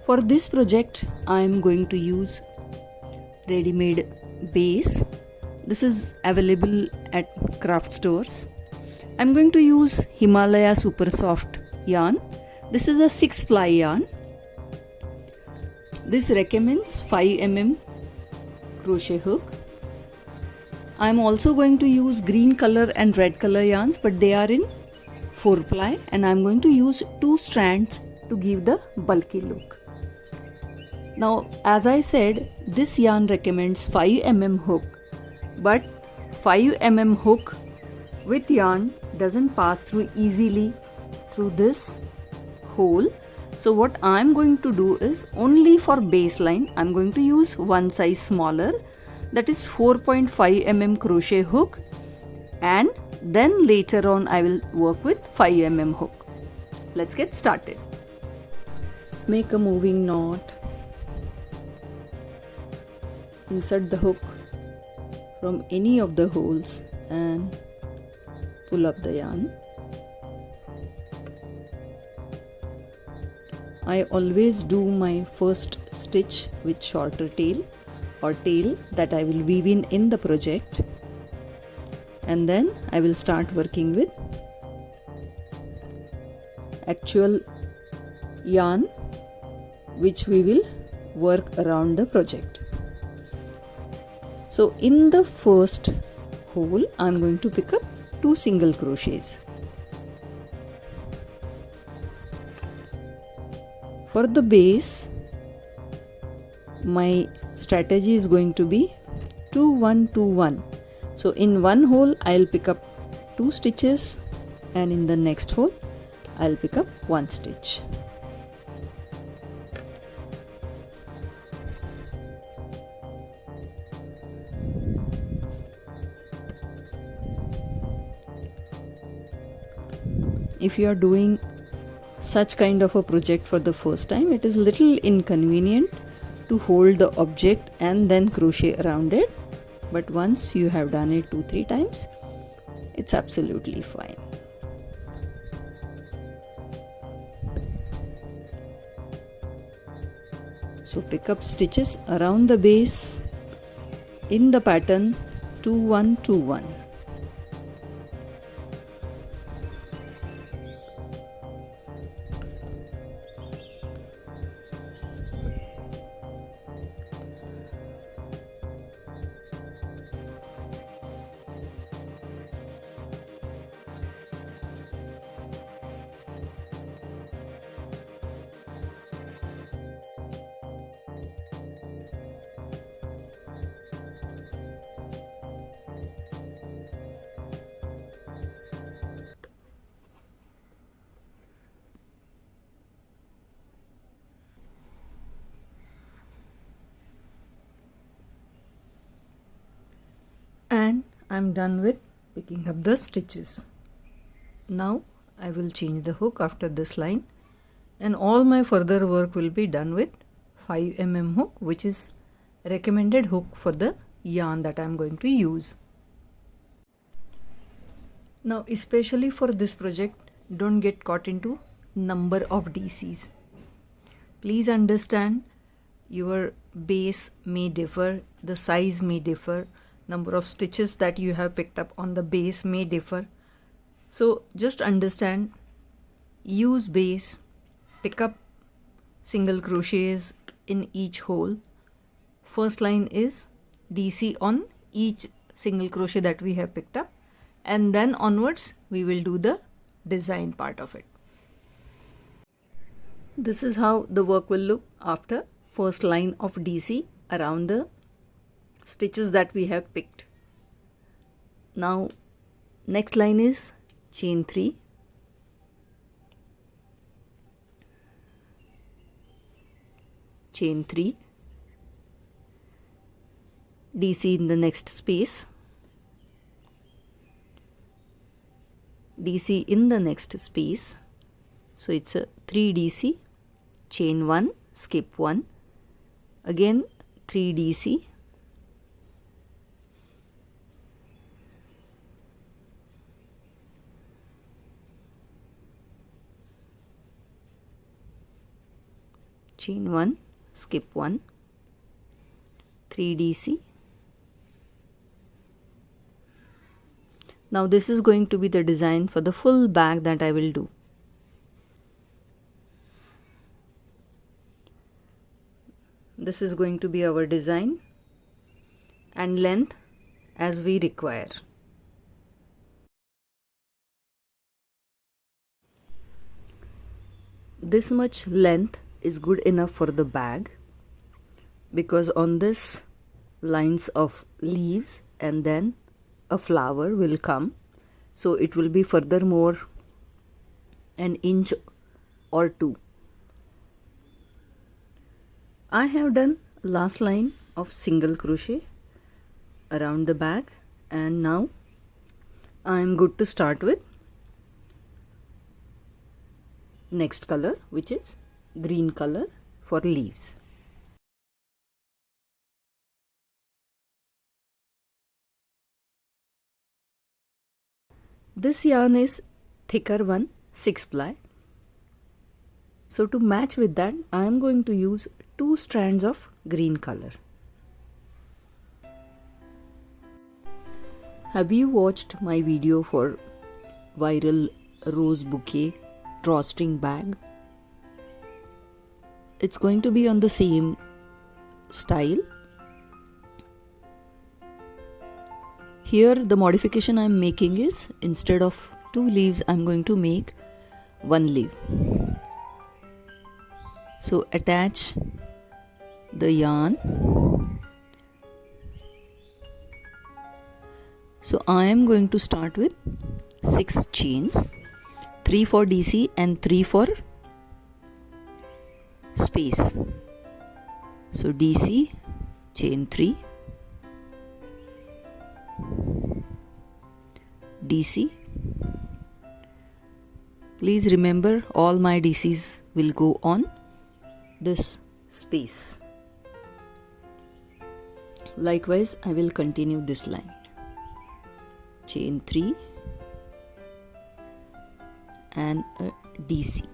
For this project I am going to use ready-made base. This is available at craft stores. I'm going to use Himalaya Super Soft yarn. This is a 6 ply yarn. This recommends 5 mm crochet hook. I'm also going to use green color and red color yarns, but they are in 4 ply, and I'm going to use 2 strands to give the bulky look. Now, as I said, this yarn recommends 5 mm hook, but 5 mm hook with yarn doesn't pass through easily through this hole. So what I'm going to do is, only for baseline I'm going to use one size smaller, that is 4.5 mm crochet hook, and then later on I will work with 5 mm hook. Let's get started. Make a moving knot. Insert the hook from any of the holes and pull up the yarn. I always do my first stitch with shorter tail or tail that I will weave in the project, and then I will start working with actual yarn which we will work around the project. So in the first hole I am going to pick up 2 single crochets. For the base, my strategy is going to be 2 1 2 1. So in one hole I will pick up 2 stitches, and in the next hole I will pick up 1 stitch. If you are doing such kind of a project for the first time, it is little inconvenient to hold the object and then crochet around it, but once you have done it 2-3 times, it's absolutely fine. So pick up stitches around the base in the pattern 2 1 2 1. And I'm done with picking up the stitches. Now I will change the hook after this line, and all my further work will be done with 5 mm hook, which is recommended hook for the yarn that I'm going to use. Now, especially for this project, don't get caught into number of DCs. Please understand, your base may differ, the size may differ, number of stitches that you have picked up on the base may differ. So just understand, use base, pick up single crochets in each hole. First line is DC on each single crochet that we have picked up, and then onwards we will do the design part of it. This is how the work will look after first line of DC around the stitches that we have picked. Now next line is chain 3, chain 3, DC in the next space, DC in the next space. So it's a 3 DC, chain 1, skip 1, again 3 DC, chain 1, skip 1, 3DC. Now this is going to be the design for the full bag that I will do. This is going to be our design and length as we require. This much length is good enough for the bag because on this lines of leaves and then a flower will come, so it will be furthermore an inch or two. I have done last line of single crochet around the bag, and now I am good to start with next color, which is green color for leaves. This yarn is thicker one, 6 ply. So to match with that, I am going to use 2 strands of green color. Have you watched my video for viral rose bouquet drawstring bag? It's going to be on the same style. Here the modification I am making is, instead of 2 leaves I am going to make 1 leaf. So attach the yarn. So I am going to start with 6 chains, 3 for DC and 3 for space. So DC, chain 3, DC. Please remember, all my DCs will go on this space. Likewise, I will continue this line. Chain 3 and a DC.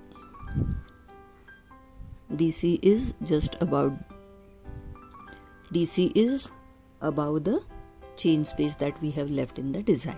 DC is above the chain space that we have left in the design.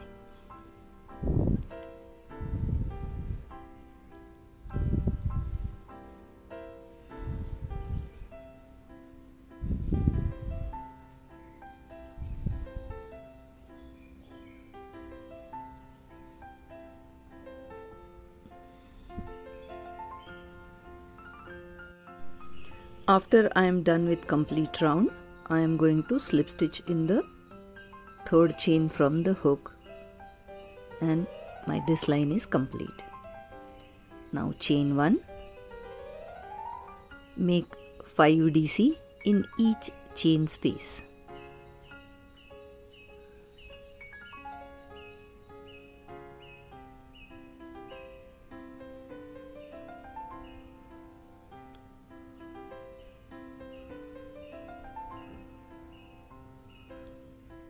After I am done with complete round, I am going to slip stitch in the 3rd chain from the hook, and this line is complete. Now chain 1, make 5 DC in each chain space.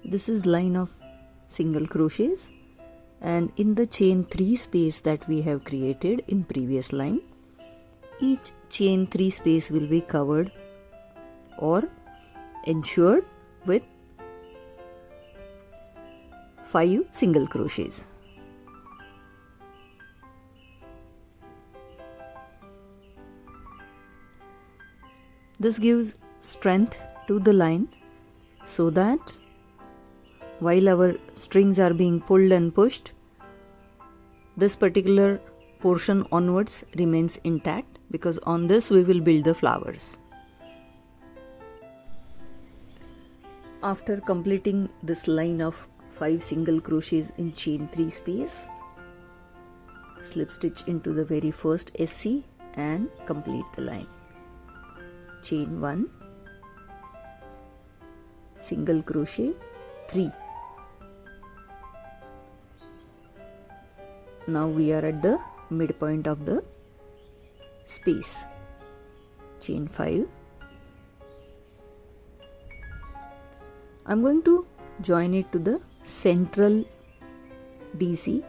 This is line of single crochets, and in the chain 3 space that we have created in previous line, each chain 3 space will be covered or ensured with 5 single crochets. This gives strength to the line so that while our strings are being pulled and pushed, this particular portion onwards remains intact, because on this we will build the flowers. After completing this line of 5 single crochets in chain 3 space, slip stitch into the very first SC and complete the line. Chain 1, single crochet 3. Now we are at the midpoint of the space. Chain 5. I am going to join it to the central DC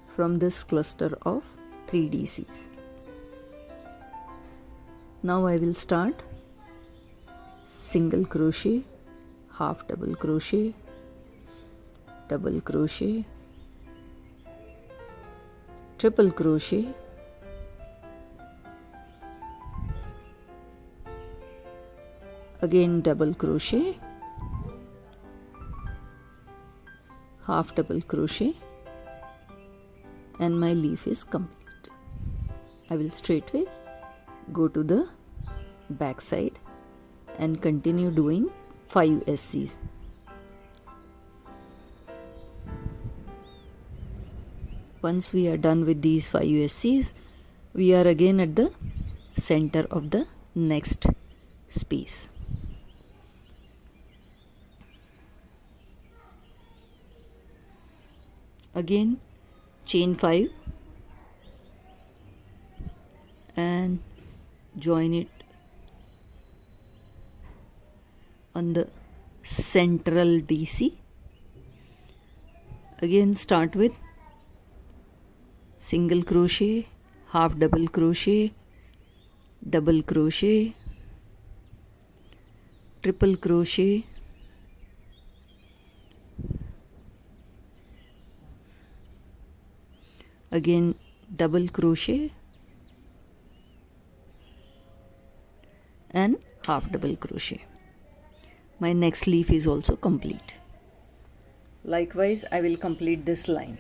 from this cluster of 3 DCs. Now I will start single crochet, half double crochet, double crochet, triple crochet, again double crochet, half double crochet, and my leaf is complete. I will straightway go to the back side and continue doing 5 SCs. Once we are done with these 5 SCs, we are again at the center of the next space. Again chain 5 and join it on the central DC. Again start with single crochet, half double crochet, double crochet, triple crochet, again double crochet and half double crochet. My next leaf is also complete. Likewise, I will complete this line.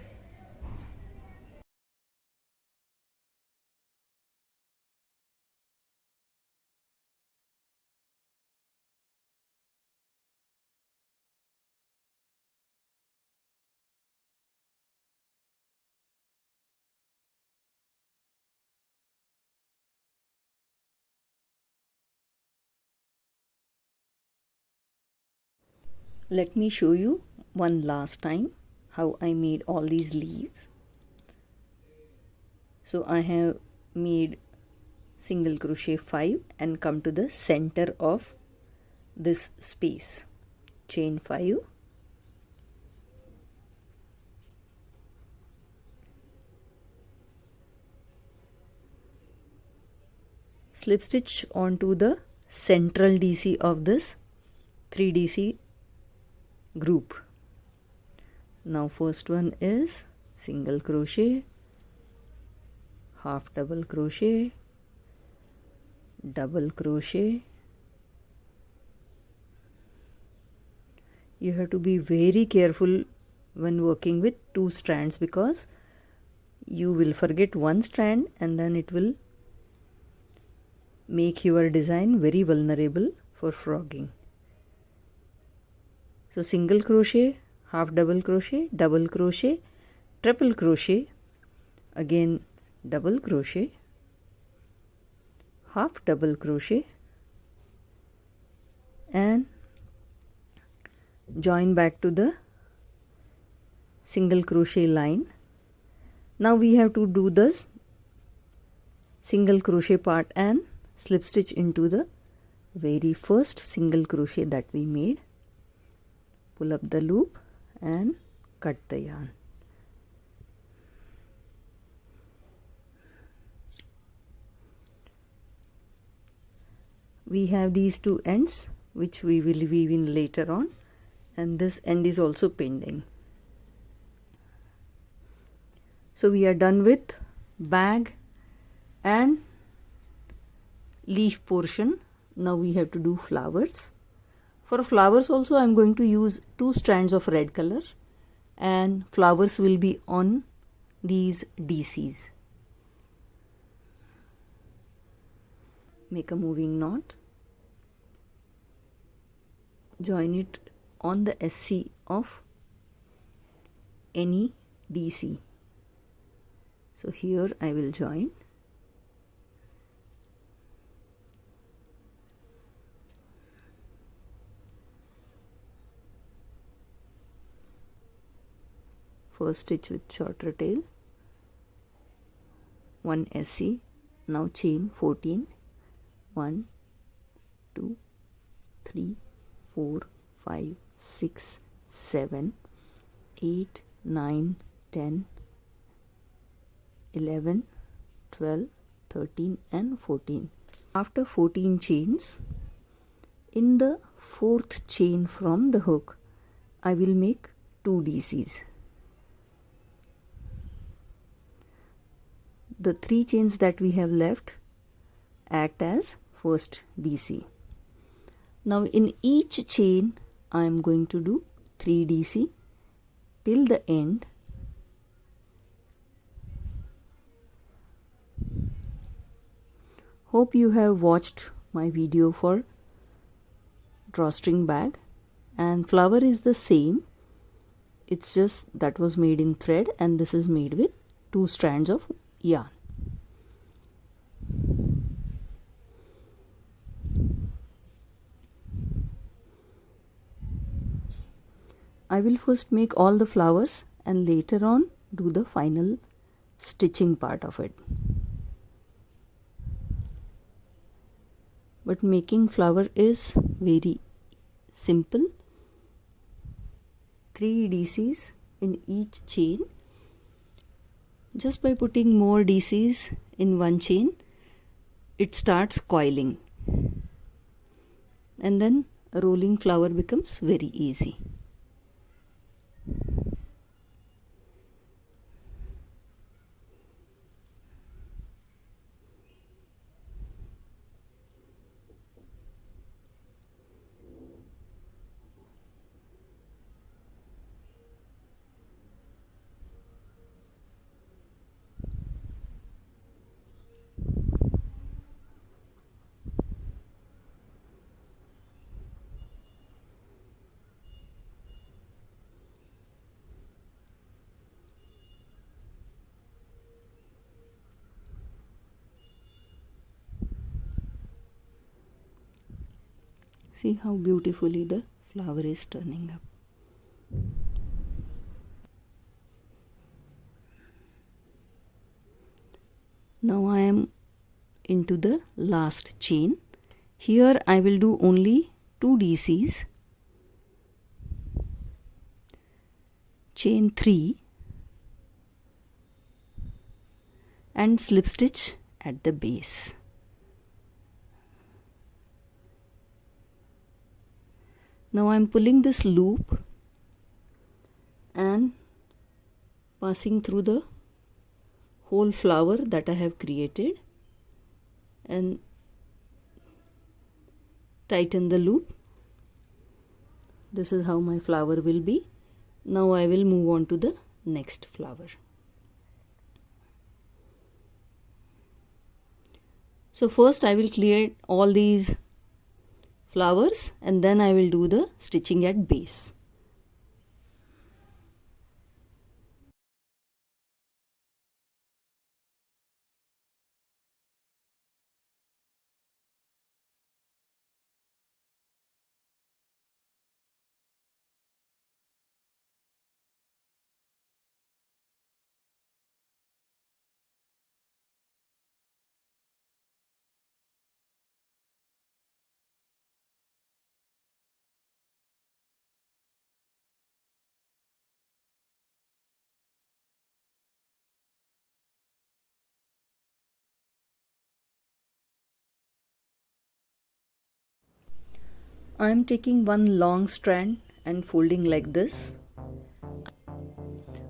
Let me show you one last time how I made all these leaves. So I have made single crochet 5 and come to the center of this space. Chain 5, slip stitch onto the central DC of this 3 DC group. Now first one is single crochet, half double crochet, double crochet. You have to be very careful when working with 2 strands because you will forget one strand and then it will make your design very vulnerable for frogging. So single crochet, half double crochet, double crochet, triple crochet, again double crochet, half double crochet and join back to the single crochet line. Now we have to do this single crochet part and slip stitch into the very first single crochet that we made. Pull up the loop and cut the yarn. We have these 2 ends which we will weave in later on, and this end is also pending. So we are done with bag and leaf portion. Now we have to do flowers. For flowers also I am going to use 2 strands of red color and flowers will be on these DCs. Make a moving knot. Join it on the SC of any DC. So here I will join. First stitch with shorter tail, 1 SC, now chain 14, 1, 2, 3, 4, 5, 6, 7, 8, 9, 10, 11, 12, 13 and 14. After 14 chains, in the fourth chain from the hook, I will make 2 DCs. The 3 chains that we have left act as first DC. Now in each chain I am going to do 3 DC till the end. Hope you have watched my video for drawstring bag, and flower is the same. It's just that was made in thread and this is made with 2 strands of yarn. I will first make all the flowers and later on do the final stitching part of it. But making flower is very simple. 3 DCs in each chain. Just by putting more DCs in one chain, it starts coiling, and then a rolling flower becomes very easy. See how beautifully the flower is turning up. Now I am into the last chain. Here I will do only 2 DCs. Chain 3 and slip stitch at the base. Now I am pulling this loop and passing through the whole flower that I have created and tighten the loop. This is how my flower will be. Now I will move on to the next flower. So first I will create all these flowers and then I will do the stitching at base. I am taking one long strand and folding like this.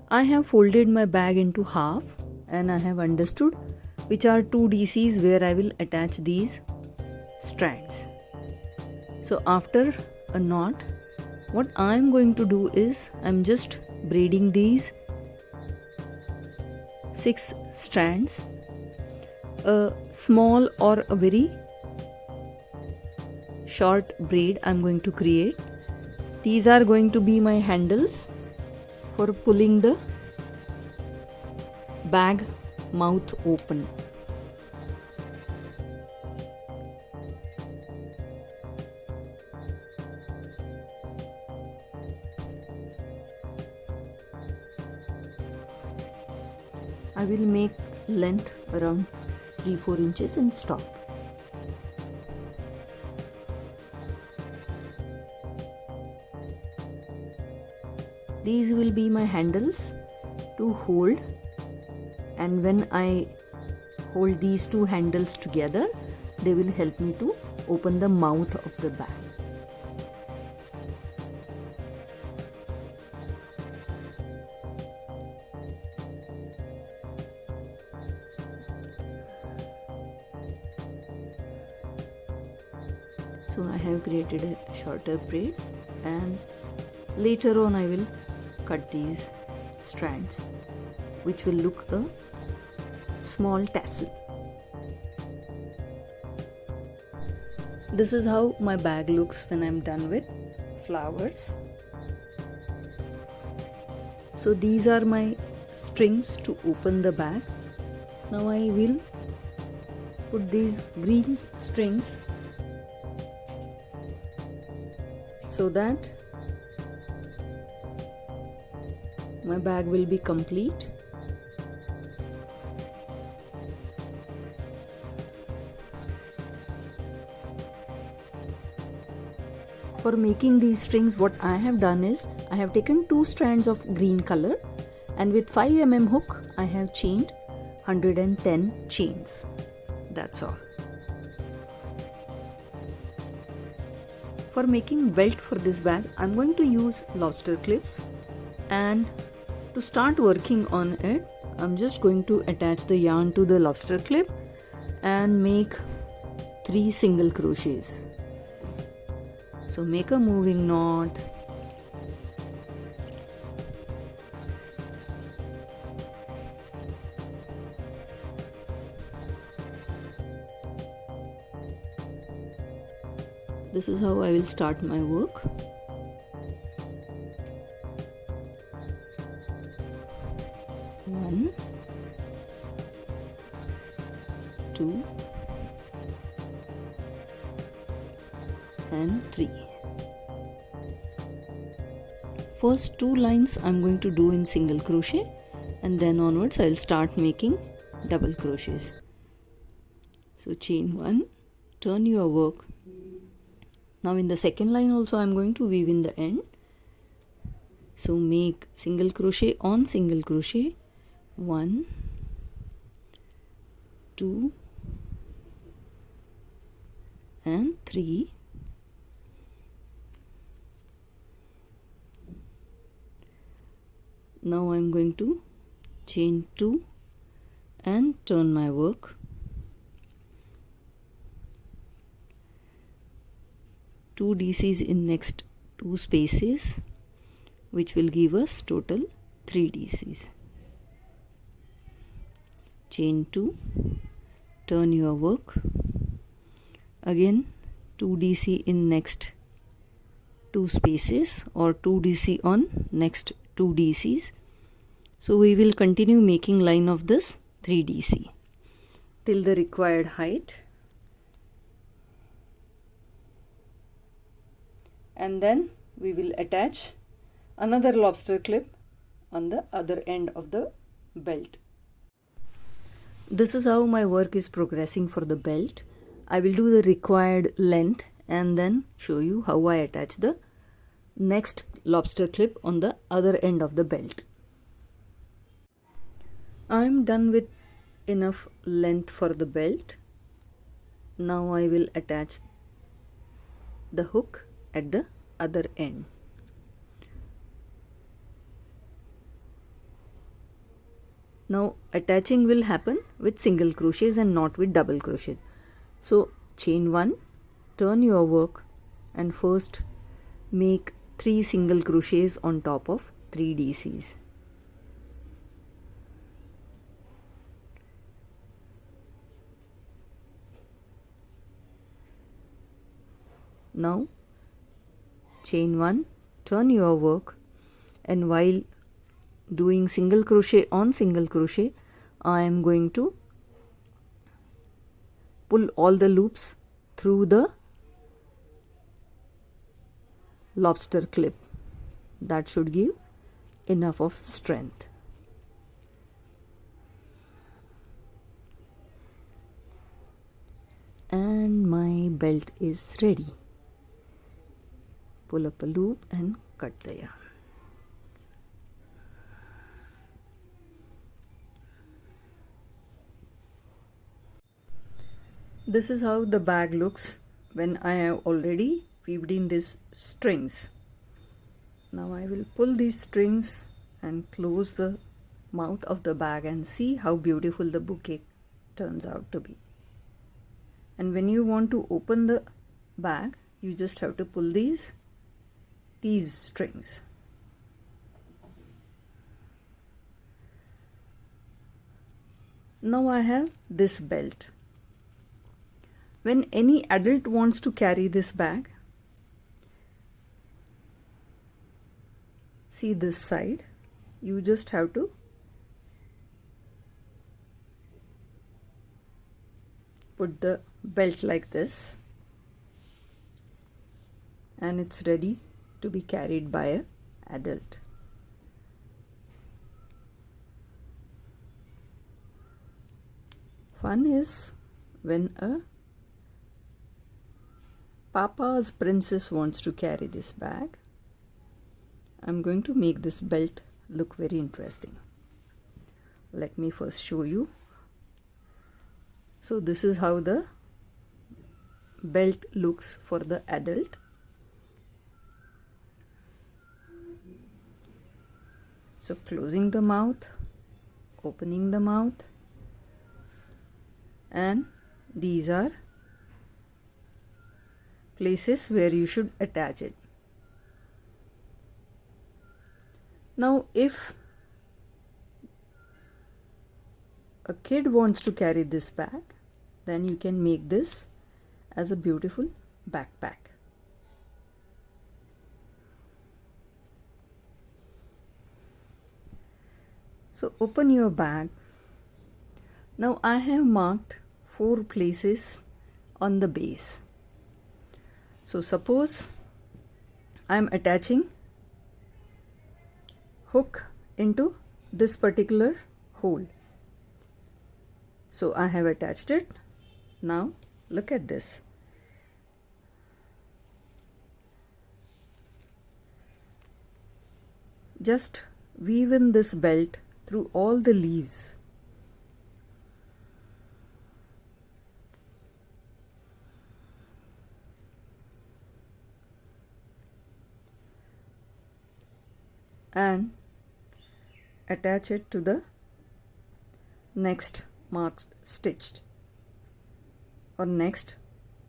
I have folded my bag into half and I have understood which are 2 DCs where I will attach these strands. So after a knot, what I am going to do is I am just braiding these 6 strands. A small or a very short braid I am going to create. These are going to be my handles for pulling the bag mouth open. I will make length around 3-4 inches and stop. These will be my handles to hold, and when I hold these 2 handles together, they will help me to open the mouth of the bag. So I have created a shorter braid, and later on I will cut these strands which will look a small tassel. This is how my bag looks when I'm done with flowers. So these are my strings to open the bag. Now I will put these green strings so that my bag will be complete. For making these strings, what I have done is I have taken 2 strands of green color, and with 5 mm hook I have chained 110 chains. That's all. For making belt for this bag, I'm going to use lobster clips, and to start working on it, I'm just going to attach the yarn to the lobster clip and make 3 single crochets. So make a moving knot, this is how I will start my work. One, 2 and 3. First 2 lines I'm going to do in single crochet, and then onwards I'll start making double crochets. So chain 1, turn your work. Now in the second line also I'm going to weave in the end. So make single crochet on single crochet, 1, 2 and 3. Now I'm going to chain 2 and turn my work. 2 DCs in next 2 spaces, which will give us total 3 DCs. Chain 2, turn your work. Again 2 DC in next 2 spaces, or 2 DC on next 2 DCs. So we will continue making line of this 3 DC till the required height, and then we will attach another lobster clip on the other end of the belt. This is how my work is progressing for the belt. I will do the required length and then show you how I attach the next lobster clip on the other end of the belt. I am done with enough length for the belt. Now I will attach the hook at the other end. Now attaching will happen with single crochets and not with double crochet. So chain 1, turn your work, and first make 3 single crochets on top of 3 DCs. Now chain 1, turn your work, and while doing single crochet on single crochet, I am going to pull all the loops through the lobster clip. That should give enough of strength. And my belt is ready. Pull up a loop and cut the yarn. This is how the bag looks when I have already weaved in these strings. Now I will pull these strings and close the mouth of the bag and see how beautiful the bouquet turns out to be. And when you want to open the bag, you just have to pull these strings. Now I have this belt. When any adult wants to carry this bag, see this side, you just have to put the belt like this, and it's ready to be carried by an adult. Fun is when a Papa's princess wants to carry this bag. I'm going to make this belt look very interesting. Let me first show you. So this is how the belt looks for the adult. So closing the mouth, opening the mouth, and these are places where you should attach it. Now if a kid wants to carry this bag, then you can make this as a beautiful backpack. So open your bag. Now I have marked 4 places on the base. So suppose I am attaching hook into this particular hole. So I have attached it. Now look at this. Just weave in this belt through all the leaves. And attach it to the next marked stitched or next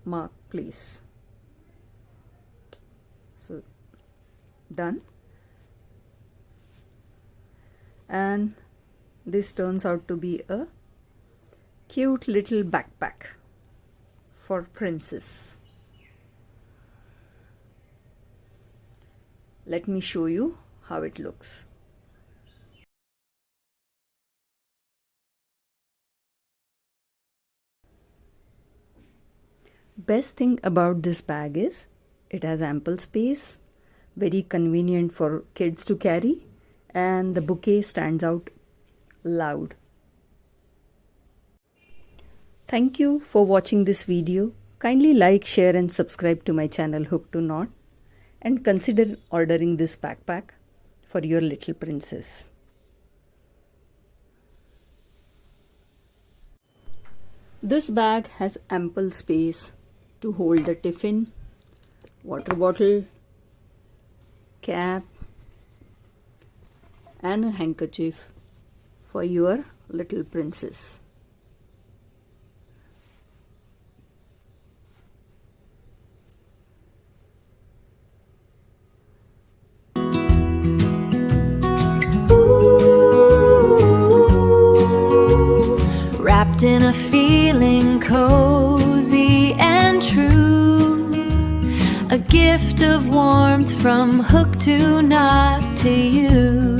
marked place. So done. And this turns out to be a cute little backpack for princess. Let me show you how it looks. Best thing about this bag is it has ample space, very convenient for kids to carry, and the bouquet stands out loud. Thank you for watching this video. Kindly like, share and subscribe to my channel Hook to Knot, and consider ordering this backpack for your little princess. This bag has ample space to hold the tiffin, water bottle, cap and a handkerchief for your little princess. Wrapped in a feeling cozy and true, a gift of warmth from Hook to Knot to you.